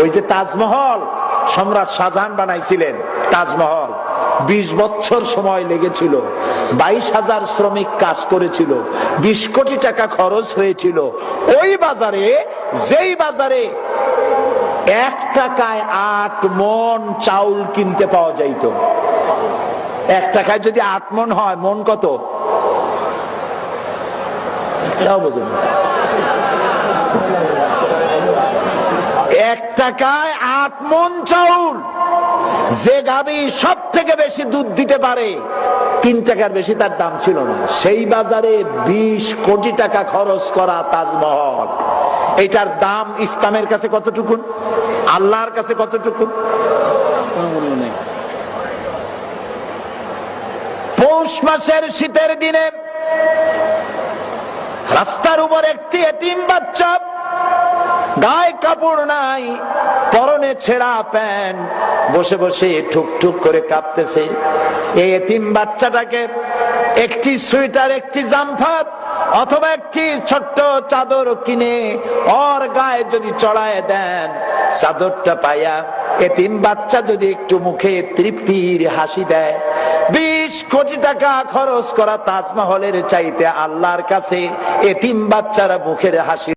ওই যে তাজমহল সম্রাট শাহজাহান বানাইছিলেন, তাজমহল 20 বছর সময় লেগেছিল, 22,000 শ্রমিক কাজ করেছিল, 20 কোটি টাকা খরচ হয়েছিল। ওই বাজারে, যেই বাজারে 1 টাকায় 8 মণ চাউল কিনতে পাওয়া যাইত, 1 টাকায় যদি 8 মণ হয়, মণ কত? বুঝুন, 1 টাকায় 8 মণ চাউল। যে গাভী সব থেকে বেশি দুধ দিতে পারে, 3 টাকার বেশি তার দাম ছিল না। সেই বাজারে 20 কোটি টাকা খরচ করা তাজমহল, এটার দাম ইসলামের কাছে কতটুকু, আল্লাহর কাছে কতটুকু? পৌষ মাসের শীতের দিনে রাস্তার উপর একটি এতিম বাচ্চা, গায়ে কাপড় নাই, পরনে ছেঁড়া প্যান্ট, বসে বসে ঠুক ঠুক করে কাঁপতেছে। এই এতিম বাচ্চাটাকে একটি সোয়েটার, একটি জামফাত অথবা একটি ছোট্ট চাদর কিনে ওর গায়ে যদি চড়ায় দেন, চাদরটা পাইয়া এতিম বাচ্চা যদি একটু মুখে তৃপ্তির হাসি দেয়, 20 কোটি টাকা খরচ করা তাজমহলের চাইতে আল্লাহর কাছে এতিম বাচ্চারা মুখের হাসি